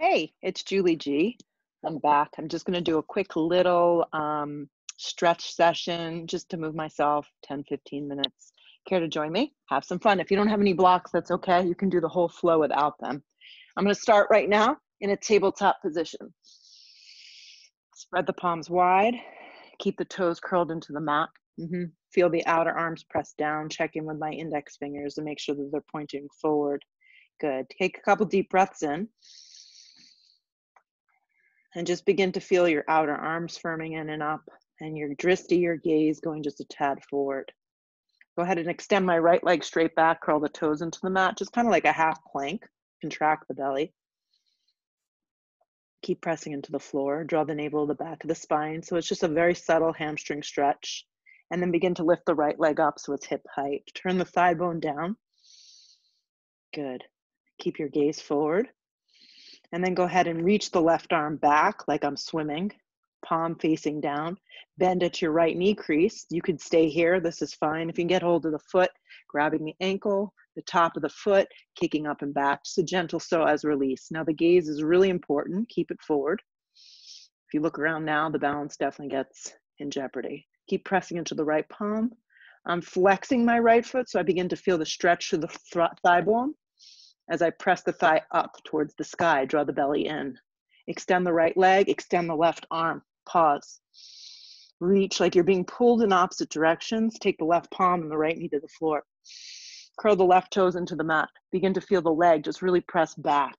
Hey, it's Julie G. I'm back. I'm just going to do a quick little stretch session just to move myself 10, 15 minutes. Care to join me? Have some fun. If you don't have any blocks, that's okay. You can do the whole flow without them. I'm going to start right now in a tabletop position. Spread the palms wide. Keep the toes curled into the mat. Feel the outer arms pressed down. Check in with my index fingers and make sure that they're pointing forward. Good. Take a couple deep breaths in. And just begin to feel your outer arms firming in and up and your drishti, your gaze going just a tad forward. Go ahead and extend my right leg straight back, curl the toes into the mat, just kind of like a half plank. Contract the belly. Keep pressing into the floor. Draw the navel to the back of the spine. So it's just a very subtle hamstring stretch. And then begin to lift the right leg up so it's hip height. Turn the thigh bone down. Good. Keep your gaze forward. And then go ahead and reach the left arm back like I'm swimming, palm facing down. Bend at your right knee crease. You could stay here, this is fine. If you can get hold of the foot, grabbing the ankle, the top of the foot, kicking up and back. Just a gentle psoas release. Now the gaze is really important, keep it forward. If you look around now, the balance definitely gets in jeopardy. Keep pressing into the right palm. I'm flexing my right foot, so I begin to feel the stretch through the thigh bone. As I press the thigh up towards the sky, draw the belly in. Extend the right leg, extend the left arm, pause. Reach like you're being pulled in opposite directions. Take the left palm and the right knee to the floor. Curl the left toes into the mat. Begin to feel the leg just really press back.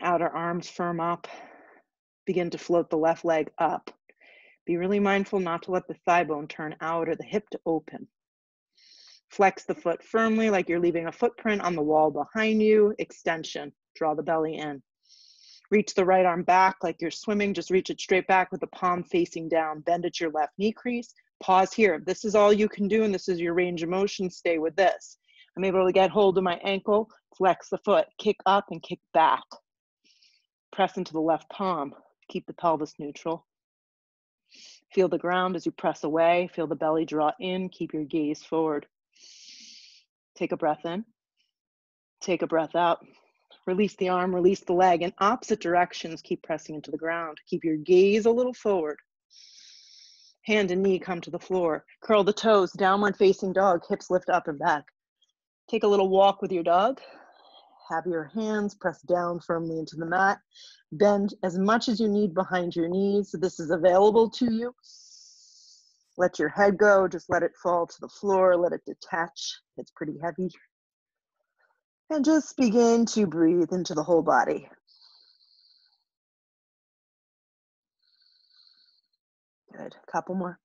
Outer arms firm up. Begin to float the left leg up. Be really mindful not to let the thigh bone turn out or the hip to open. Flex the foot firmly like you're leaving a footprint on the wall behind you. Extension, draw the belly in. Reach the right arm back like you're swimming. Just reach it straight back with the palm facing down. Bend at your left knee crease. Pause here. If this is all you can do and this is your range of motion, stay with this. I'm able to get hold of my ankle, flex the foot, kick up and kick back. Press into the left palm. Keep the pelvis neutral. Feel the ground as you press away. Feel the belly draw in. Keep your gaze forward. Take a breath in, take a breath out, release the arm, release the leg in opposite directions, keep pressing into the ground. Keep your gaze a little forward. Hand and knee come to the floor. Curl the toes, downward facing dog, hips lift up and back. Take a little walk with your dog. Have your hands press down firmly into the mat. Bend as much as you need behind your knees. So this is available to you. Let your head go, just let it fall to the floor, let it detach. It's pretty heavy. And just begin to breathe into the whole body. Good, couple more.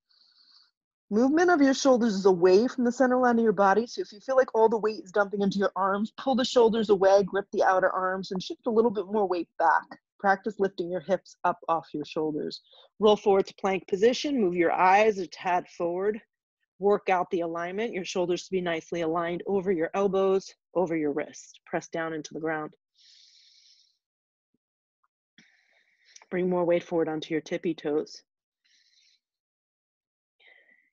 Movement of your shoulders is away from the center line of your body. So if you feel like all the weight is dumping into your arms, pull the shoulders away, grip the outer arms, and shift a little bit more weight back. Practice lifting your hips up off your shoulders. Roll forward to plank position. Move your eyes a tad forward. Work out the alignment. Your shoulders to be nicely aligned over your elbows, over your wrist. Press down into the ground. Bring more weight forward onto your tippy toes.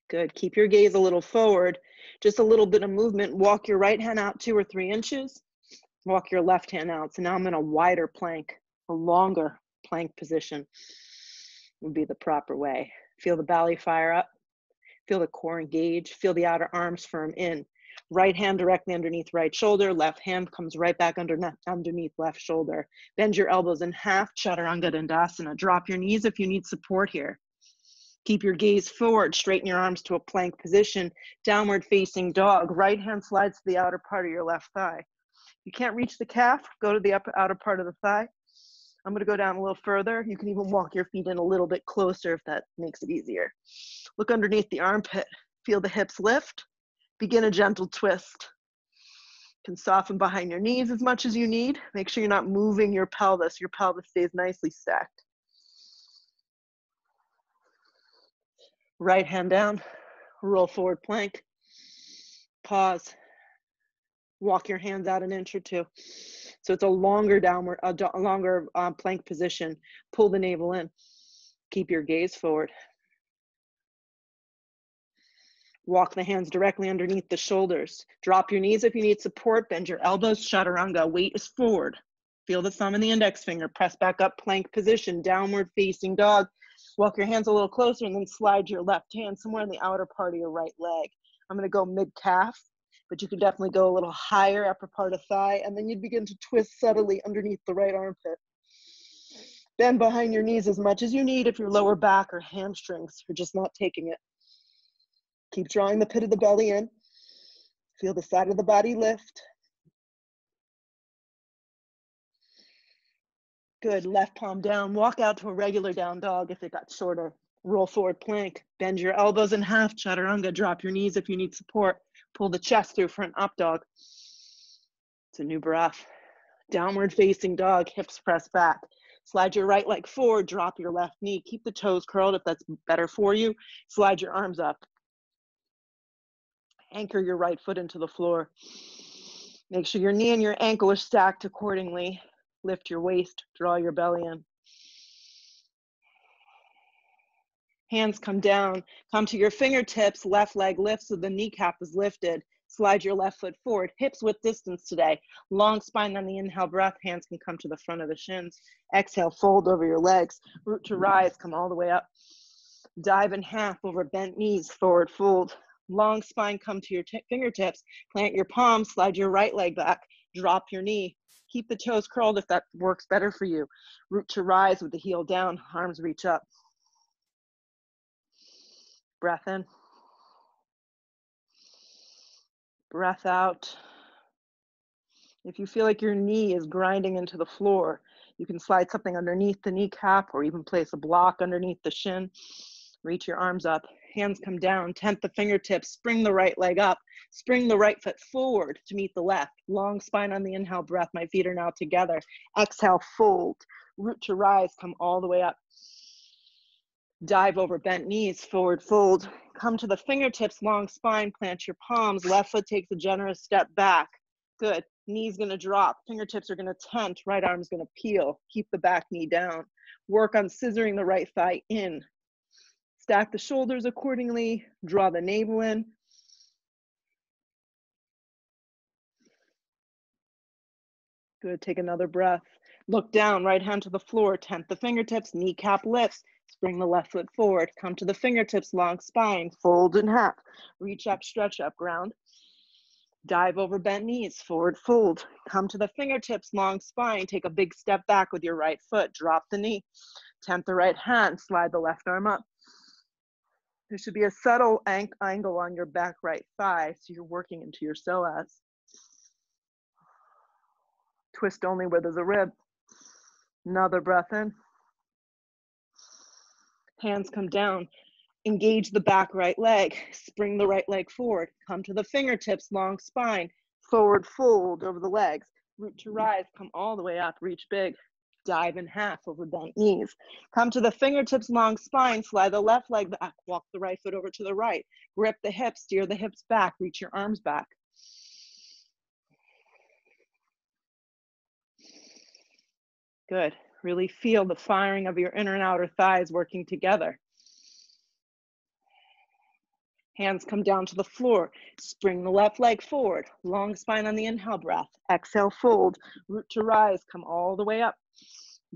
Good. Keep your gaze a little forward. Just a little bit of movement. Walk your right hand out 2 or 3 inches. Walk your left hand out. So now I'm in a wider plank. A longer plank position would be the proper way. Feel the belly fire up. Feel the core engage. Feel the outer arms firm in. Right hand directly underneath right shoulder. Left hand comes right back underneath left shoulder. Bend your elbows in half. Chaturanga Dandasana. Drop your knees if you need support here. Keep your gaze forward. Straighten your arms to a plank position. Downward facing dog. Right hand slides to the outer part of your left thigh. You can't reach the calf. Go to the outer part of the thigh. I'm going to go down a little further. You can even walk your feet in a little bit closer if that makes it easier. Look underneath the armpit. Feel the hips lift. Begin a gentle twist. You can soften behind your knees as much as you need. Make sure you're not moving your pelvis. Your pelvis stays nicely stacked. Right hand down. Roll forward plank. Pause. Walk your hands out an inch or 2. So it's a longer plank position. Pull the navel in. Keep your gaze forward. Walk the hands directly underneath the shoulders. Drop your knees if you need support. Bend your elbows, chaturanga. Weight is forward. Feel the thumb and the index finger. Press back up, plank position, downward facing dog. Walk your hands a little closer and then slide your left hand somewhere in the outer part of your right leg. I'm going to go mid-calf, but you can definitely go a little higher, upper part of thigh, and then you'd begin to twist subtly underneath the right armpit. Bend behind your knees as much as you need if your lower back or hamstrings are just not taking it. Keep drawing the pit of the belly in. Feel the side of the body lift. Good, left palm down. Walk out to a regular down dog if it got shorter. Roll forward plank. Bend your elbows in half, chaturanga. Drop your knees if you need support. Pull the chest through front up dog. It's a new breath. Downward facing dog, hips press back. Slide your right leg forward, drop your left knee. Keep the toes curled if that's better for you. Slide your arms up. Anchor your right foot into the floor. Make sure your knee and your ankle are stacked accordingly. Lift your waist, draw your belly in. Hands come down, come to your fingertips, left leg lifts so the kneecap is lifted. Slide your left foot forward, hips width distance today. Long spine on the inhale breath, hands can come to the front of the shins. Exhale, fold over your legs. Root to rise, come all the way up. Dive in half over bent knees, forward fold. Long spine, come to your fingertips. Plant your palms, slide your right leg back. Drop your knee. Keep the toes curled if that works better for you. Root to rise with the heel down, arms reach up. Breath in. Breath out. If you feel like your knee is grinding into the floor, you can slide something underneath the kneecap or even place a block underneath the shin. Reach your arms up. Hands come down, tent the fingertips, spring the right leg up, spring the right foot forward to meet the left. Long spine on the inhale breath, my feet are now together. Exhale, fold. Root to rise, come all the way up. Dive over bent knees, forward fold. Come to the fingertips, long spine, plant your palms. Left foot takes a generous step back. Good. Knee's gonna drop, fingertips are gonna tent, right arm's gonna peel. Keep the back knee down. Work on scissoring the right thigh in. Stack the shoulders accordingly, draw the navel in. Good, take another breath. Look down, right hand to the floor, tent the fingertips, kneecap lifts. Spring the left foot forward, come to the fingertips, long spine, fold in half. Reach up, stretch up, ground. Dive over bent knees, forward fold. Come to the fingertips, long spine, take a big step back with your right foot, drop the knee. Tent the right hand, slide the left arm up. There should be a subtle angle on your back right thigh, so you're working into your psoas. Twist only where there's a rib. Another breath in. Hands come down. Engage the back right leg. Spring the right leg forward. Come to the fingertips, long spine. Forward fold over the legs. Root to rise, come all the way up, reach big. Dive in half over bent knees. Come to the fingertips, long spine, slide the left leg back, walk the right foot over to the right. Grip the hips, steer the hips back, reach your arms back. Good. Really feel the firing of your inner and outer thighs working together. Hands come down to the floor. Spring the left leg forward. Long spine on the inhale breath. Exhale, fold. Root to rise, come all the way up.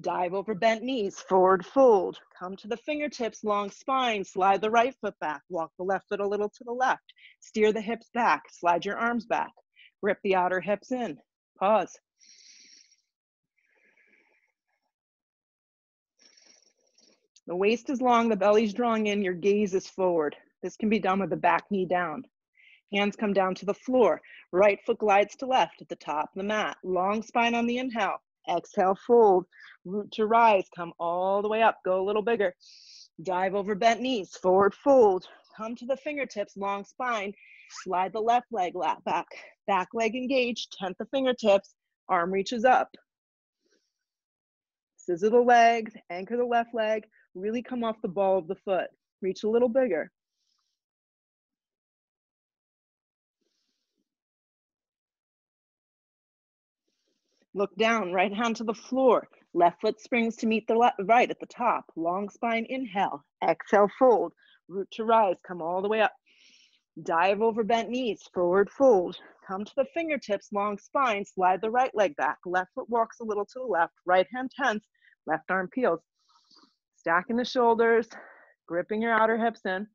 Dive over bent knees, forward fold. Come to the fingertips, long spine, slide the right foot back, walk the left foot a little to the left, steer the hips back, slide your arms back, grip the outer hips in, pause. The waist is long, the belly's drawing in, your gaze is forward. This can be done with the back knee down. Hands come down to the floor, right foot glides to left at the top of the mat, long spine on the inhale. Exhale, fold, root to rise, come all the way up, go a little bigger. Dive over bent knees, forward fold, come to the fingertips, long spine, slide the left leg back leg engaged, tent the fingertips, arm reaches up. Scissor the legs, anchor the left leg, really come off the ball of the foot. Reach a little bigger. Look down, right hand to the floor. Left foot springs to meet the right at the top. Long spine, inhale. Exhale, fold. Root to rise, come all the way up. Dive over bent knees, forward fold. Come to the fingertips, long spine, slide the right leg back. Left foot walks a little to the left, right hand tense, left arm peels. Stacking the shoulders, gripping your outer hips in.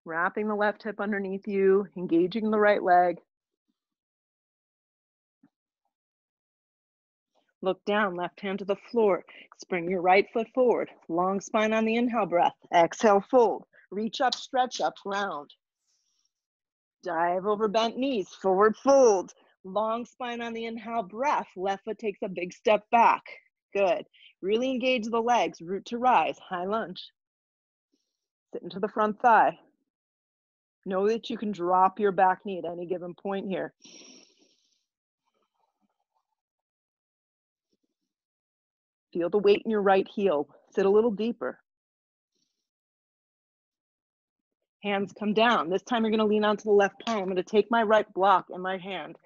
Wrapping the left hip underneath you, engaging the right leg. Look down, left hand to the floor. Spring your right foot forward. Long spine on the inhale breath. Exhale, fold. Reach up, stretch up, ground. Dive over bent knees, forward fold. Long spine on the inhale breath. Left foot takes a big step back. Good. Really engage the legs. Root to rise, high lunge. Sit into the front thigh. Know that you can drop your back knee at any given point here. Feel the weight in your right heel. Sit a little deeper. Hands come down. This time you're going to lean onto the left palm. I'm going to take my right block in my hand.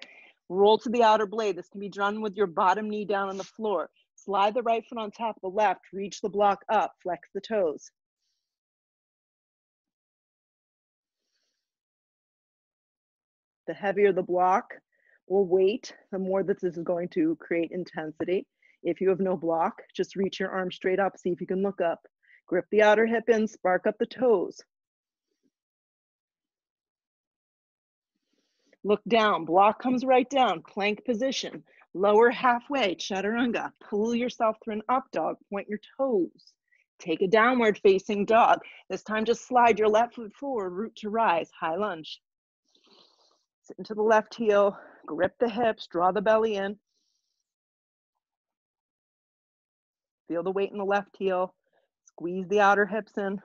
Roll to the outer blade. This can be done with your bottom knee down on the floor. Slide the right foot on top of the left. Reach the block up. Flex the toes. The heavier the block or weight, the more that this is going to create intensity. If you have no block, just reach your arm straight up. See if you can look up. Grip the outer hip in. Spark up the toes. Look down, block comes right down, plank position. Lower halfway, chaturanga. Pull yourself through an up dog, point your toes. Take a downward facing dog. This time just slide your left foot forward, root to rise, high lunge. Sit into the left heel, grip the hips, draw the belly in. Feel the weight in the left heel. Squeeze the outer hips in.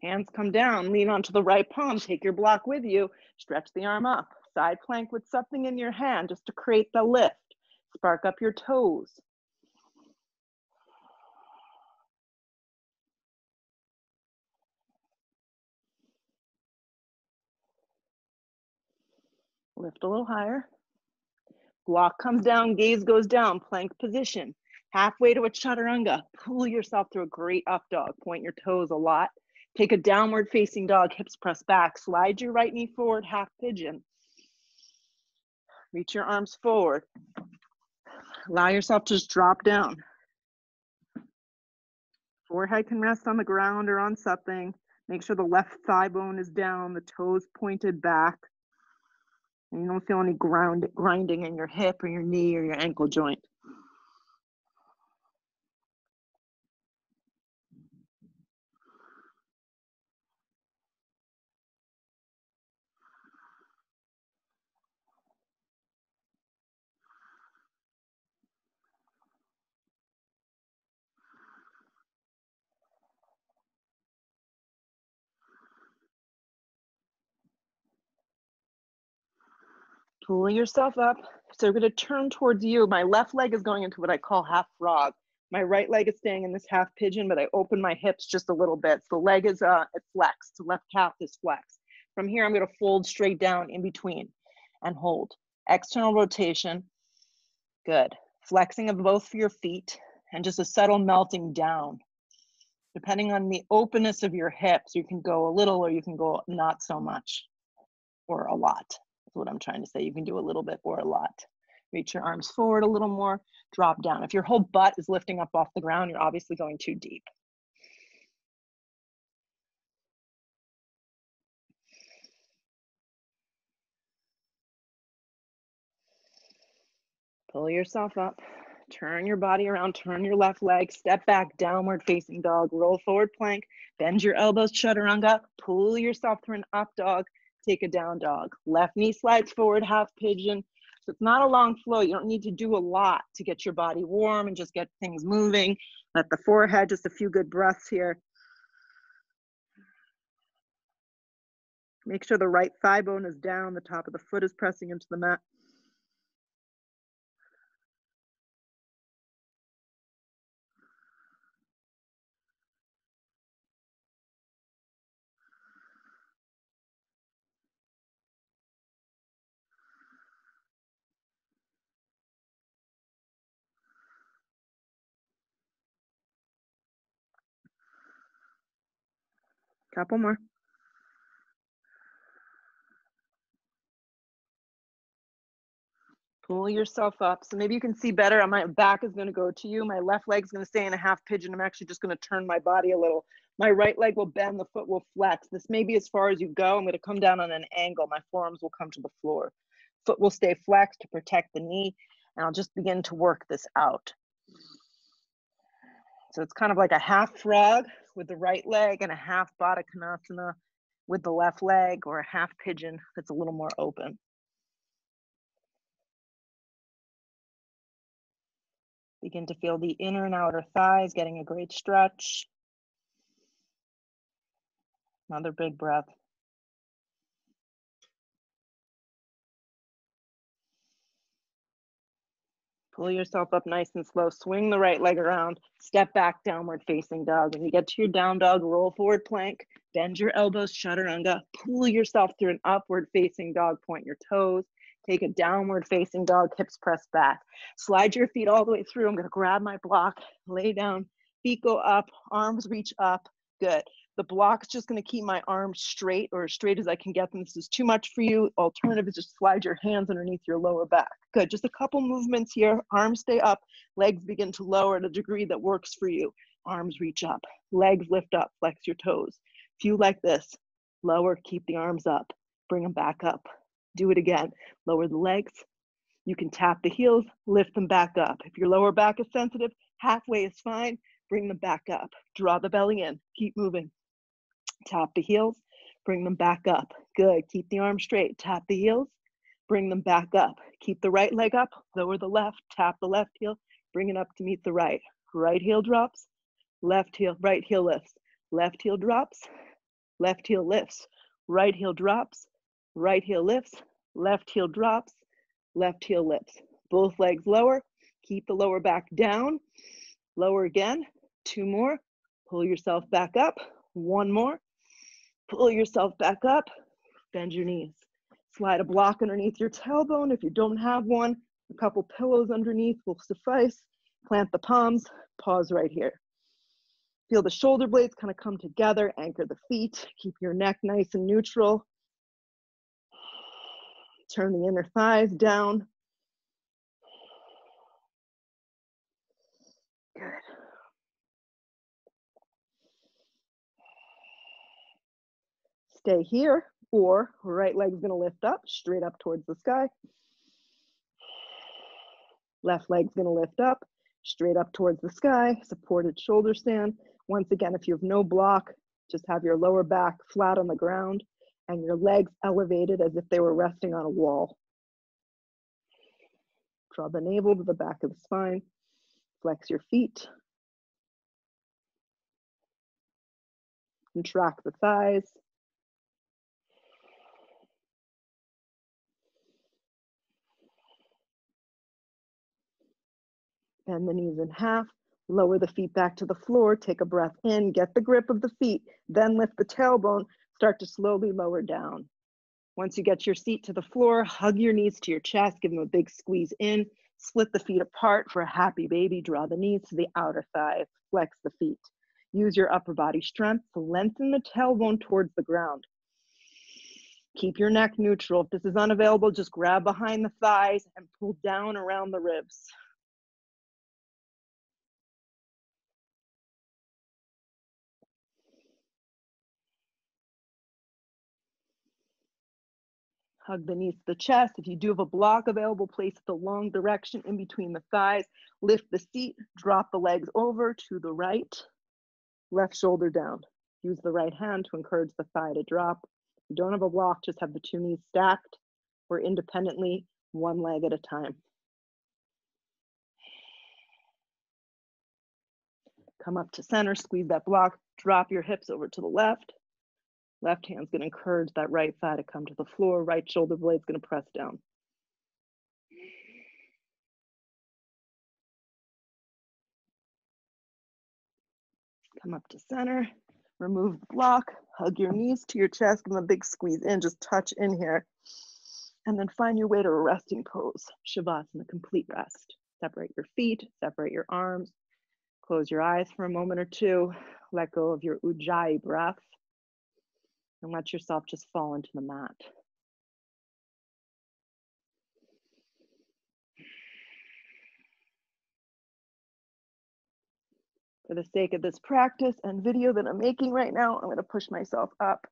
Hands come down, lean onto the right palm, take your block with you, stretch the arm up. Side plank with something in your hand just to create the lift. Spark up your toes. Lift a little higher. Block comes down, gaze goes down, plank position. Halfway to a chaturanga, pull yourself through a great up dog. Point your toes a lot. Take a downward facing dog, hips press back. Slide your right knee forward, half pigeon. Reach your arms forward. Allow yourself to just drop down. Forehead can rest on the ground or on something. Make sure the left thigh bone is down, the toes pointed back. And you don't feel any grinding in your hip or your knee or your ankle joint. Pull yourself up. So we're going to turn towards you. My left leg is going into what I call half frog. My right leg is staying in this half pigeon, but I open my hips just a little bit. So the leg is flexed. The left calf is flexed. From here, I'm going to fold straight down in between and hold. External rotation. Good. Flexing of both of your feet and just a subtle melting down. Depending on the openness of your hips, you can go a little or you can go not so much or a lot. That's what I'm trying to say. You can do a little bit or a lot. Reach your arms forward a little more, drop down. If your whole butt is lifting up off the ground, you're obviously going too deep. Pull yourself up, turn your body around, turn your left leg, step back, downward facing dog, roll forward plank, bend your elbows, chaturanga, pull yourself through an up dog, take a down dog. Left knee slides forward, half pigeon. So it's not a long flow. You don't need to do a lot to get your body warm and just get things moving. Let the forehead, just a few good breaths here. Make sure the right thigh bone is down, the top of the foot is pressing into the mat. Couple more. Pull yourself up. So maybe you can see better. My back is going to go to you. My left leg is going to stay in a half pigeon. I'm actually just going to turn my body a little. My right leg will bend, the foot will flex. This may be as far as you go. I'm going to come down on an angle. My forearms will come to the floor. Foot will stay flexed to protect the knee. And I'll just begin to work this out. So it's kind of like a half frog with the right leg and a half Baddha Konasana with the left leg, or a half pigeon that's a little more open. Begin to feel the inner and outer thighs getting a great stretch. Another big breath. Pull yourself up nice and slow. Swing the right leg around. Step back, downward facing dog. When you get to your down dog, roll forward plank. Bend your elbows, chaturanga. Pull yourself through an upward facing dog. Point your toes. Take a downward facing dog, hips press back. Slide your feet all the way through. I'm going to grab my block, lay down, feet go up, arms reach up. Good. The block's just going to keep my arms straight, or as straight as I can get them. This is too much for you. Alternative is just slide your hands underneath your lower back. Good. Just a couple movements here. Arms stay up. Legs begin to lower at a degree that works for you. Arms reach up. Legs lift up. Flex your toes. If you like this, lower, keep the arms up. Bring them back up. Do it again. Lower the legs. You can tap the heels, lift them back up. If your lower back is sensitive, halfway is fine. Bring them back up. Draw the belly in. Keep moving. Tap the heels, bring them back up. Good. Keep the arms straight. Tap the heels, bring them back up. Keep the right leg up, lower the left, tap the left heel, bring it up to meet the right. Right heel drops, left heel, right heel lifts. Left heel drops, left heel lifts. Right heel drops, right heel lifts. Left heel drops, left heel lifts. Both legs lower. Keep the lower back down. Lower again. 2 more. Pull yourself back up. 1 more. Pull yourself back up, bend your knees. Slide a block underneath your tailbone. If you don't have one, a couple pillows underneath will suffice. Plant the palms, pause right here. Feel the shoulder blades kind of come together, anchor the feet, keep your neck nice and neutral. Turn the inner thighs down. Good. Stay here, or right leg's gonna lift up, straight up towards the sky. Left leg's gonna lift up, straight up towards the sky, supported shoulder stand. Once again, if you have no block, just have your lower back flat on the ground and your legs elevated as if they were resting on a wall. Draw the navel to the back of the spine, flex your feet. Contract the thighs. Bend the knees in half, lower the feet back to the floor, take a breath in, get the grip of the feet, then lift the tailbone, start to slowly lower down. Once you get your seat to the floor, hug your knees to your chest, give them a big squeeze in, split the feet apart for a happy baby, draw the knees to the outer thighs, flex the feet. Use your upper body strength to lengthen the tailbone towards the ground. Keep your neck neutral. If this is unavailable, just grab behind the thighs and pull down around the ribs. Hug the knees to the chest. If you do have a block available, place it the long direction in between the thighs. Lift the seat, drop the legs over to the right, left shoulder down. Use the right hand to encourage the thigh to drop. If you don't have a block, just have the 2 knees stacked or independently, 1 leg at a time. Come up to center, squeeze that block, drop your hips over to the left. Left hand's gonna encourage that right thigh to come to the floor. Right shoulder blade's gonna press down. Come up to center, remove the block, hug your knees to your chest, give them a big squeeze in, just touch in here. And then find your way to a resting pose, Shavasana, complete rest. Separate your feet, separate your arms, close your eyes for a moment or two, let go of your Ujjayi breath. and let yourself just fall into the mat. For the sake of this practice and video that I'm making right now, I'm going to push myself up,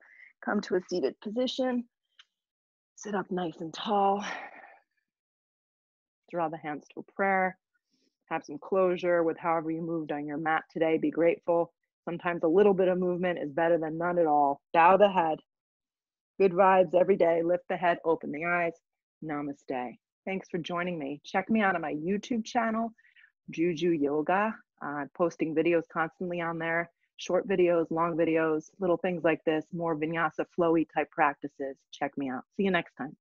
come to a seated position, sit up nice and tall, draw the hands to a prayer, have some closure with however you moved on your mat today. Be grateful. Sometimes a little bit of movement is better than none at all. Bow the head. Good vibes every day. Lift the head, open the eyes. Namaste. Thanks for joining me. Check me out on my YouTube channel, Juju Yoga. I'm posting videos constantly on there, short videos, long videos, little things like this, more vinyasa flowy type practices. Check me out. See you next time.